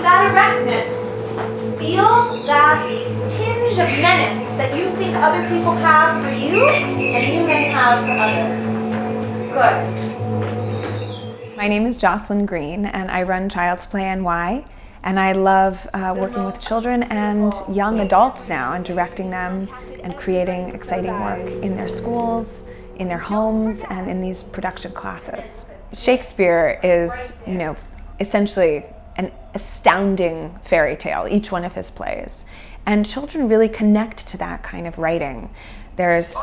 that erectness. Feel that tinge of menace that you think other people have for you and you may have for others. Good. My name is Jocelyn Green and I run Child's Play NY, and I love working with children and young adults now and directing them and creating exciting work in their schools, in their homes, and in these production classes. Shakespeare is, essentially an astounding fairy tale, each one of his plays. And children really connect to that kind of writing. There's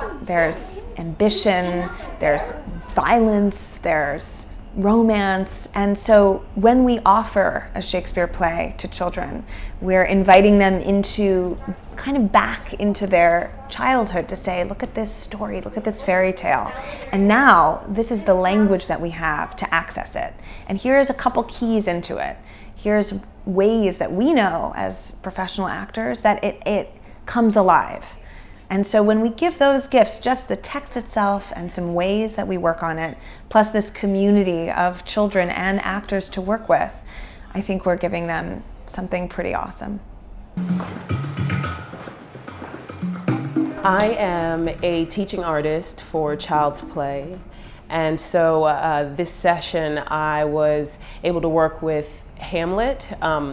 ambition, there's violence, there's romance, and so when we offer a Shakespeare play to children, we're inviting them into kind of back into their childhood to say, look at this story, look at this fairy tale, and now this is the language that we have to access it, and here's a couple keys into it. Here's ways that we know as professional actors that it comes alive. And so when we give those gifts, just the text itself and some ways that we work on it, plus this community of children and actors to work with, I think we're giving them something pretty awesome. I am a teaching artist for Child's Play. And so this session I was able to work with Hamlet,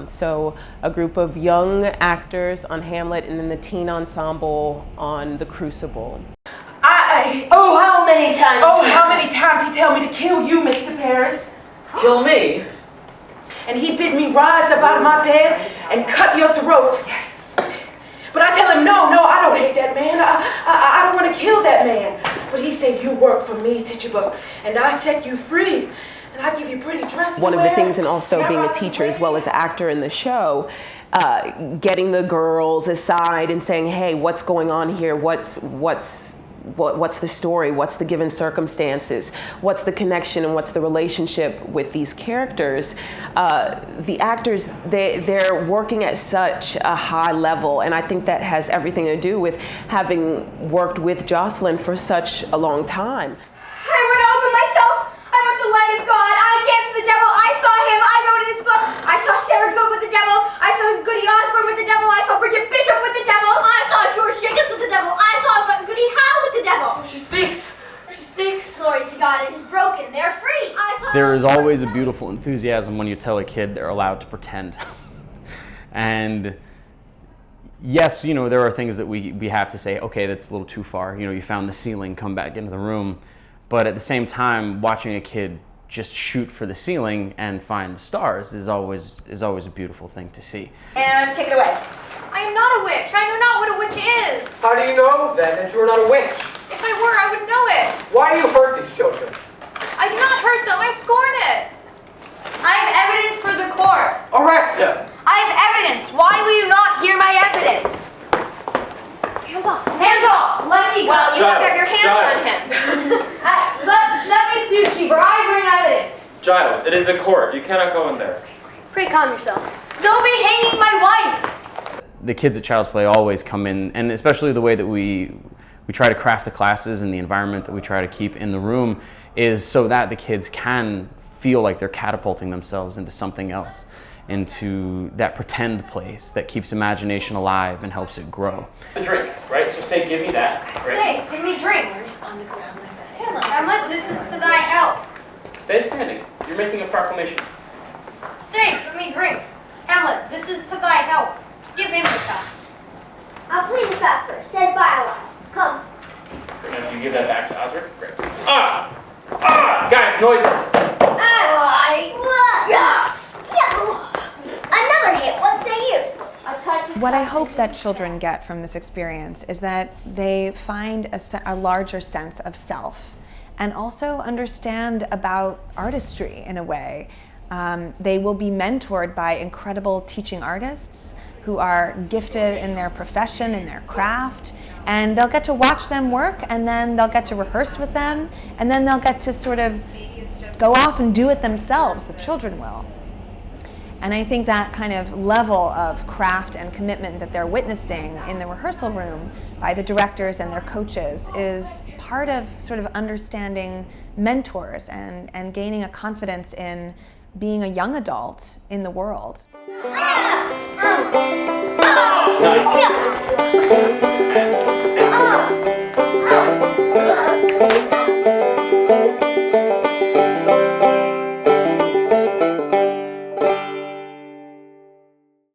so a group of young actors on Hamlet, and then the teen ensemble on The Crucible. How many times? How many times he tell me to kill you, Mr. Paris? Kill me? And he bid me rise up out of my bed and cut your throat. Yes. But I tell him, no, I don't hate that man. I don't want to kill that man. But he said, you work for me, Teachable, and I set you free. And I give you pretty dresses. One of the things, and also being a teacher as well as an actor in the show, getting the girls aside and saying, hey, what's going on here? What's the story? What's the given circumstances? What's the connection and what's the relationship with these characters? The actors, they're working at such a high level, and I think that has everything to do with having worked with Jocelyn for such a long time. I want to open myself. I want the light of God. I danced with the devil. I saw him. I wrote in his book. I saw Sarah Good with the devil. I saw Goody Osborne with the devil. I saw Bridget Bishop with the devil. I saw George Jenkins with the devil. I saw Goody Howe with the devil. She speaks. She speaks. Glory to God. It is broken. They're free. There is always a beautiful enthusiasm when you tell a kid they're allowed to pretend. And yes, there are things that we have to say, okay, that's a little too far. You found the ceiling, come back into the room. But at the same time, watching a kid just shoot for the ceiling and find the stars is always a beautiful thing to see. And take it away. I am not a witch. I know not what a witch is. How do you know then that you are not a witch? If I were, I would know it. Why do you hurt these children? I do not hurt them. I scorn it. I have evidence for the court. Arrest him! I have evidence. Why will you not hear my evidence? Hands off. Hands off. Let me go. Well, you have to have your hands on him. Let me through, Cheever. I bring evidence. Giles, it is a court. You cannot go in there. Pray calm yourself. They'll be hanging my wife. The kids at Child's Play always come in, and especially the way that we try to craft the classes and the environment that we try to keep in the room is so that the kids can feel like they're catapulting themselves into something else, into that pretend place that keeps imagination alive and helps it grow. The drink, right? So stay, give me that. Right? Stay, give me drink. On the ground like that. Hamlet, this is to thy help. Stay standing. You're making a proclamation. Stay, give me drink. Hamlet, this is to thy help. Give him the cup. I'll play the fat first, said by a while. Come. Now, do you give that back to Osric? Great. Guys, noises. Another hit, what say you? What I hope that children get from this experience is that they find a larger sense of self and also understand about artistry in a way. They will be mentored by incredible teaching artists who are gifted in their profession, in their craft, and they'll get to watch them work, and then they'll get to rehearse with them, and then they'll get to sort of go off and do it themselves, the children will. And I think that kind of level of craft and commitment that they're witnessing in the rehearsal room by the directors and their coaches is part of sort of understanding mentors and gaining a confidence in being a young adult in the world. Nice.